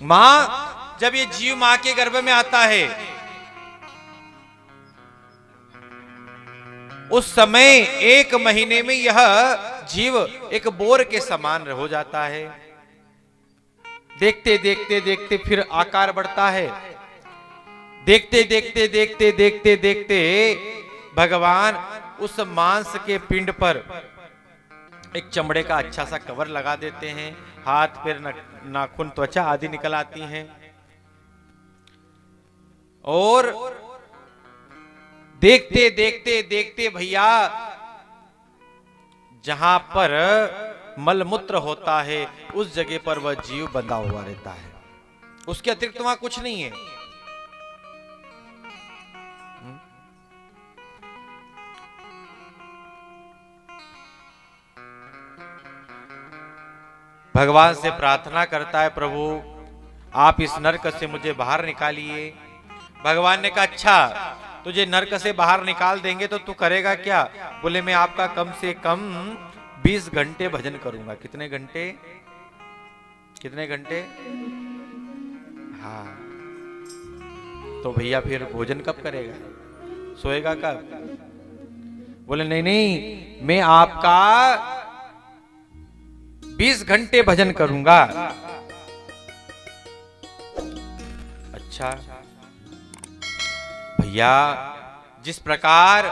मां, जब ये जीव मां के गर्भ में आता है उस समय 1 महीने में यह जीव एक बोर के समान हो जाता है। देखते देखते देखते फिर आकार बढ़ता है। देखते देखते देखते देखते देखते भगवान उस मांस के पिंड पर एक चमड़े का अच्छा सा कवर लगा देते हैं। हाथ पैर नाखून त्वचा आदि निकल आती हैं और देखते देखते देखते भैया जहां पर मलमूत्र होता है उस जगह पर वह जीव बंधा हुआ रहता है। उसके अतिरिक्त वहां कुछ नहीं है। भगवान से प्रार्थना करता है, प्रभु आप इस नरक से मुझे बाहर निकालिए। भगवान ने कहा, अच्छा तुझे नरक से बाहर निकाल देंगे तो तू करेगा क्या? बोले, मैं आपका कम से कम 20 घंटे भजन करूंगा। कितने घंटे? कितने घंटे? हाँ, तो भैया फिर भोजन कब करेगा? सोएगा कब? बोले, नहीं नहीं, मैं आपका 20 घंटे भजन करूंगा। अच्छा भैया, जिस प्रकार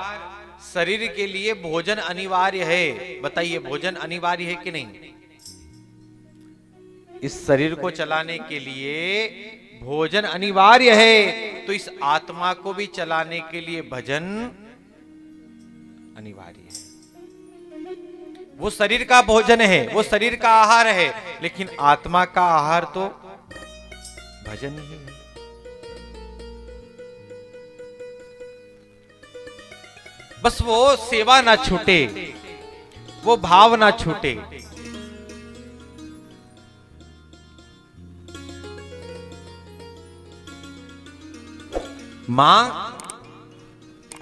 शरीर के लिए भोजन अनिवार्य है, बताइए भोजन अनिवार्य है कि नहीं? इस शरीर को चलाने के लिए भोजन अनिवार्य है, तो इस आत्मा को भी चलाने के लिए भजन अनिवार्य है। वो शरीर का भोजन है, वो शरीर का आहार है, लेकिन आत्मा का आहार तो भजन ही है। बस वो सेवा ना छूटे, वो भाव ना छूटे। मां,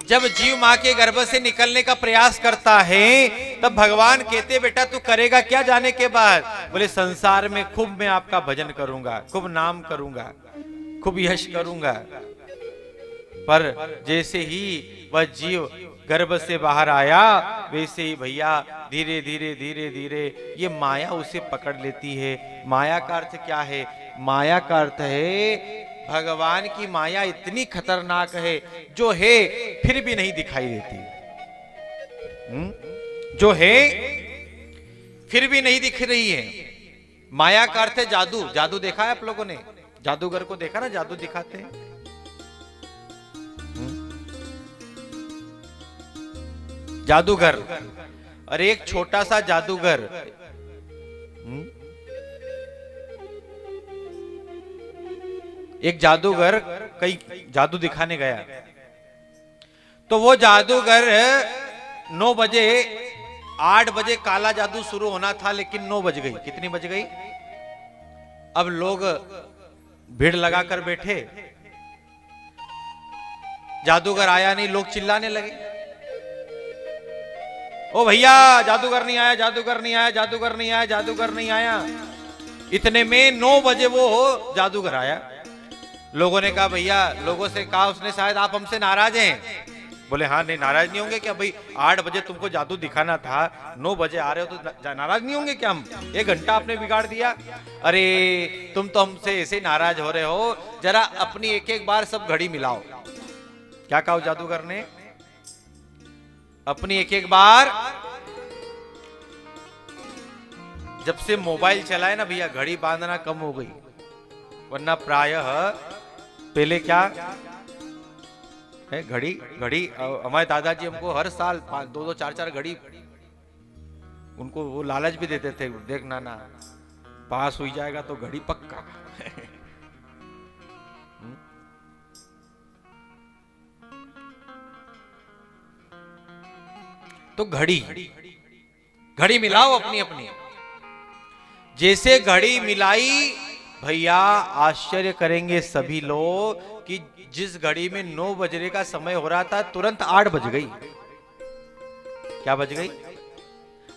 जब जीव मां के गर्भ से निकलने का प्रयास करता है तब भगवान कहते, बेटा तू करेगा क्या जाने के बाद? बोले, संसार में खूब मैं आपका भजन करूंगा, खूब नाम करूंगा, खूब यश करूंगा। पर जैसे ही वह जीव गर्भ से बाहर आया वैसे ही भैया धीरे धीरे धीरे धीरे ये माया उसे पकड़ लेती है। माया का अर्थ क्या है? माया का अर्थ है भगवान की माया इतनी खतरनाक है, जो है फिर भी नहीं दिखाई देती। जो है फिर भी नहीं दिख रही है। माया का अर्थ है जादू। जादू देखा है आप लोगों ने? जादूगर को देखा ना, जादू दिखाते हैं। जादूगर, और एक छोटा सा जादूगर एक जादूगर कई जादू दिखाने गया, तो वो जादूगर 9 बजे 8 बजे काला जादू शुरू होना था, लेकिन 9 बज गई। कितनी बज गई? अब लोग भीड़ लगाकर बैठे, जादूगर आया नहीं, लोग चिल्लाने लगे, ओ भैया जादूगर नहीं आया, जादूगर नहीं आया, जादूगर नहीं आया, जादूगर नहीं आया। इतने में 9 बजे वो जादूगर आया। लोगों ने कहा, भैया लोगों से कहा उसने, शायद आप हमसे नाराज हैं। बोले, हाँ नहीं, नाराज नहीं होंगे क्या भाई? 8 बजे तुमको जादू दिखाना था, 9 बजे आ रहे हो तो नाराज नहीं होंगे क्या? हम 1 घंटा आपने बिगाड़ दिया। अरे तुम तो हमसे ऐसे नाराज हो रहे हो, जरा अपनी एक एक बार सब घड़ी मिलाओ। क्या कहा जादूगर ने? अपनी एक एक बार। जब से मोबाइल चला है ना भैया, घड़ी बांधना कम हो गई, वरना प्रायः पहले क्या है, घड़ी हमारे दादाजी हमको हर साल 2-2 4-4 घड़ी, उनको वो लालच भी देते थे, देखना ना पास हो जाएगा तो घड़ी पक्का। तो घड़ी मिलाओ अपनी अपनी। जैसे घड़ी मिलाई भैया, आश्चर्य करेंगे सभी लोग कि जिस घड़ी में 9 बजने का समय हो रहा था, तुरंत 8 बज गई। क्या बज गई?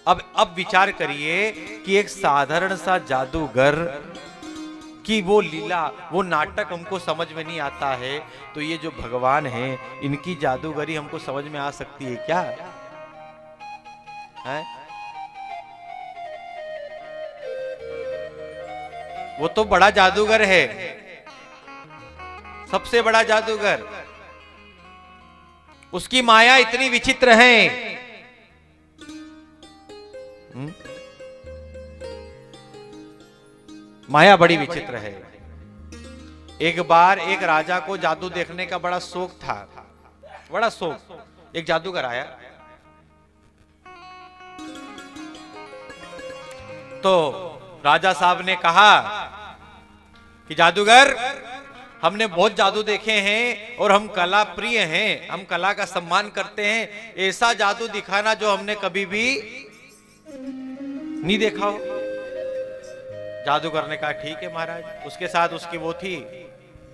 अब विचार करिए कि एक साधारण सा जादूगर उसकी वो लीला, वो नाटक हमको समझ में नहीं आता है, तो ये जो भगवान हैं इनकी जादूगरी हमको समझ में आ सकती है क्या है? वो तो बड़ा जादूगर है, सबसे बड़ा जादूगर। उसकी माया इतनी विचित्र है। माया बड़ी विचित्र है। एक बार एक राजा को जादू देखने का बड़ा शौक था, बड़ा शौक। एक जादूगर आया तो राजा साहब ने कहा कि जादूगर, हमने बहुत जादू देखे हैं और हम कला प्रिय हैं, हम कला का सम्मान करते हैं, ऐसा जादू दिखाना जो हमने कभी भी नहीं देखा हो। जादूगर ने कहा ठीक है महाराज। उसके साथ उसकी वो थी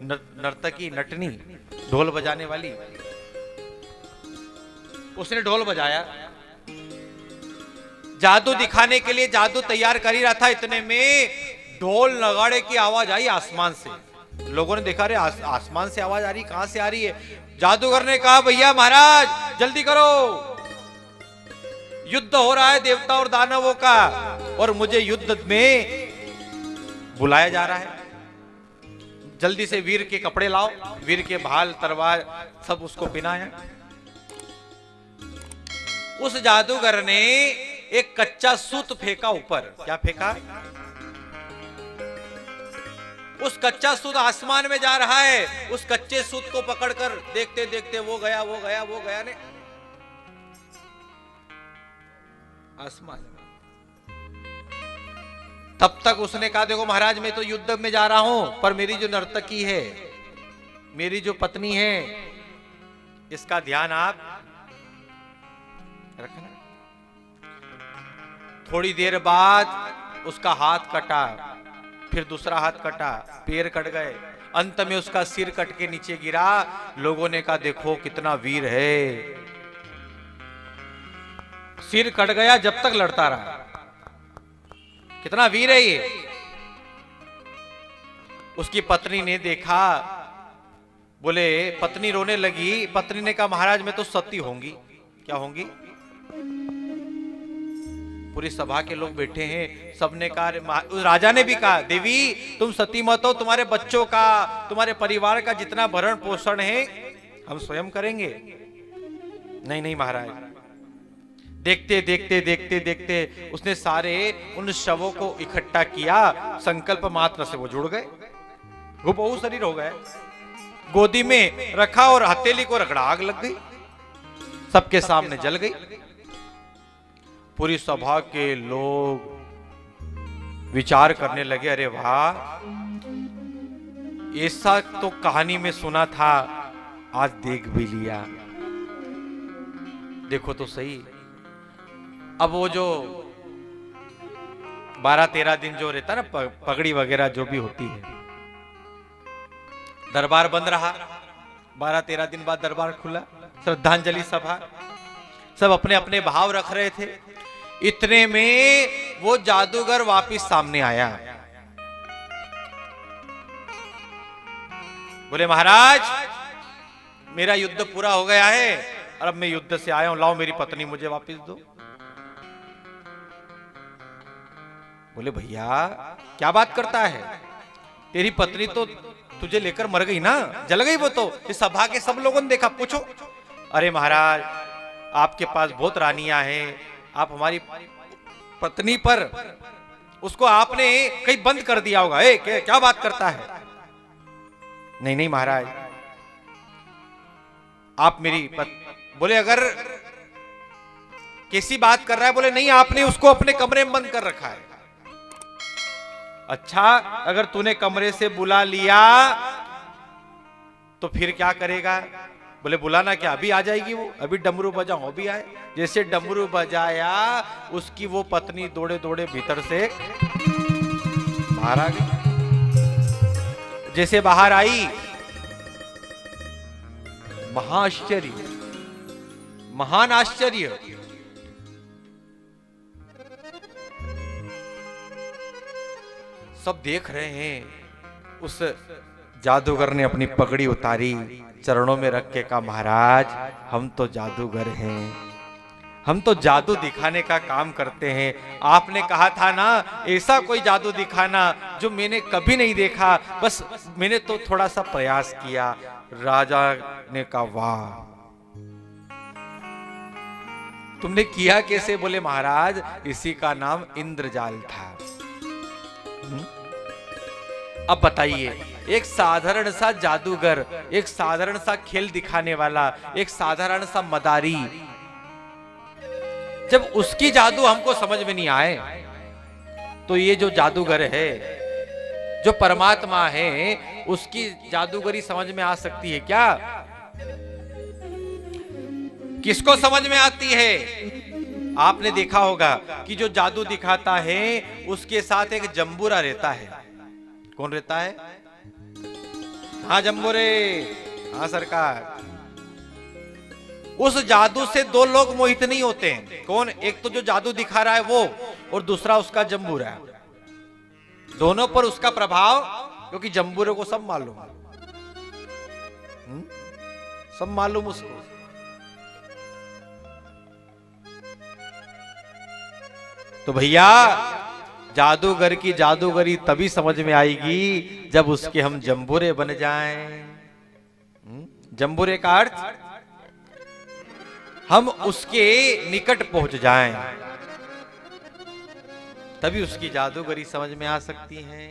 नर्तकी, नटनी, ढोल बजाने वाली। उसने ढोल बजाया, जादू दिखाने के लिए जादू तैयार कर ही रहा था। इतने में ढोल नगाड़े की आवाज आई आसमान से। लोगों ने देखा, रे आसमान से आवाज आ रही, कहां से आ रही है? जादूगर ने कहा भैया महाराज जल्दी करो, युद्ध हो रहा है देवता और दानवों का, और मुझे युद्ध में बुलाया जा रहा है। जल्दी से वीर के कपड़े लाओ। वीर के भाल, तलवार सब उसको पहनाया। उस जादूगर ने एक कच्चा सूत फेंका ऊपर। क्या फेंका? उस कच्चा सूत आसमान में जा रहा है। उस कच्चे सूत को पकड़कर देखते देखते वो गया, वो गया, वो गया ने आसमान में। तब तक उसने कहा देखो महाराज, मैं तो युद्ध में जा रहा हूं, पर मेरी जो नर्तकी है, मेरी जो पत्नी है, इसका ध्यान आप रखना। थोड़ी देर बाद उसका हाथ कटा, फिर दूसरा हाथ कटा, पैर कट गए, अंत में उसका सिर कट के नीचे गिरा। लोगों ने कहा देखो कितना वीर है। सिर कट गया, जब तक लड़ता रहा। कितना वीर है ये। उसकी पत्नी ने देखा, बोले, पत्नी रोने लगी। पत्नी ने कहा महाराज मैं तो सती होंगी। क्या होंगी? पूरी सभा के लोग बैठे हैं, सबने कहा, राजा ने भी कहा देवी तुम सती मत हो, तुम्हारे बच्चों का, तुम्हारे परिवार का जितना भरण पोषण है हम स्वयं करेंगे। नहीं नहीं महाराज। देखते देखते देखते देखते उसने सारे उन शवों को इकट्ठा किया। संकल्प मात्र से वो जुड़ गए, वो बहु शरीर हो गए। गोदी में रखा और हथेली को रगड़ा, आग लग गई, सबके सामने जल गई। पूरी सभा के लोग विचार करने लगे, अरे वाह, ऐसा तो कहानी में सुना था, आज देख भी लिया। देखो तो सही। अब वो जो 12-13 दिन जो रहता ना, पगड़ी वगैरह जो भी होती है, दरबार बंद रहा। 12-13 दिन बाद दरबार खुला, श्रद्धांजलि सभा, सब अपने अपने भाव रख रहे थे। इतने में वो जादूगर वापिस सामने आया। बोले महाराज मेरा युद्ध पूरा हो गया है और अब मैं युद्ध से आया हूं, लाओ मेरी पत्नी मुझे वापिस दो। बोले भैया क्या बात करता है, तेरी पत्नी तो तुझे लेकर मर गई ना, जल गई वो तो, इस सभा के सब लोगों ने देखा, पूछो। अरे महाराज आपके पास बहुत रानियां हैं, आप हमारी पत्नी पर, उसको आपने कहीं बंद कर दिया होगा। क्या बात करता है? नहीं नहीं महाराज आप मेरी बोले अगर कैसी बात कर रहा है? बोले नहीं, आपने उसको अपने कमरे में बंद कर रखा है। अच्छा, अगर तूने कमरे से बुला लिया तो फिर क्या करेगा? बोले बुलाना क्या, अभी आ जाएगी वो, अभी डमरू बजाओ अभी आए। जैसे डमरू बजाया उसकी वो पत्नी दौड़े दौड़े भीतर से बाहर आ गई। जैसे बाहर आई, महाआश्चर्य, महान आश्चर्य, सब देख रहे हैं उस जादूगर ने अपनी पगड़ी उतारी, चरणों में रख के कहा, महाराज हम तो जादूगर हैं, हम तो जादू दिखाने का काम करते हैं। आपने कहा था ना ऐसा कोई जादू दिखाना जो मैंने कभी नहीं देखा, बस मैंने तो थोड़ा सा प्रयास किया। राजा ने कहा, वाह तुमने किया कैसे? बोले महाराज इसी का नाम इंद्रजाल था। अब बताइए, एक साधारण सा जादूगर, एक साधारण सा खेल दिखाने वाला, एक साधारण सा मदारी, जब उसकी जादू हमको समझ में नहीं आए, तो ये जो जादूगर है, जो परमात्मा है, उसकी जादूगरी समझ में आ सकती है क्या? किसको समझ में आती है? आपने देखा होगा कि जो जादू दिखाता है उसके साथ एक जंबूरा रहता है। कौन रहता है? हाँ जंबूरे, हाँ सरकार। उस जादू से दो लोग मोहित नहीं होते हैं। कौन? एक तो जो जादू दिखा रहा है वो, और दूसरा उसका जंबूरा। दोनों पर उसका प्रभाव, क्योंकि जंबूरे को सब मालूम, सब मालूम उसको। तो भैया जादूगर की जादूगरी तभी समझ में आएगी जब उसके हम जंबूरे बन जाएं। जंबूरे का अर्थ हम उसके निकट पहुंच जाएं, तभी उसकी जादूगरी समझ में आ सकती है।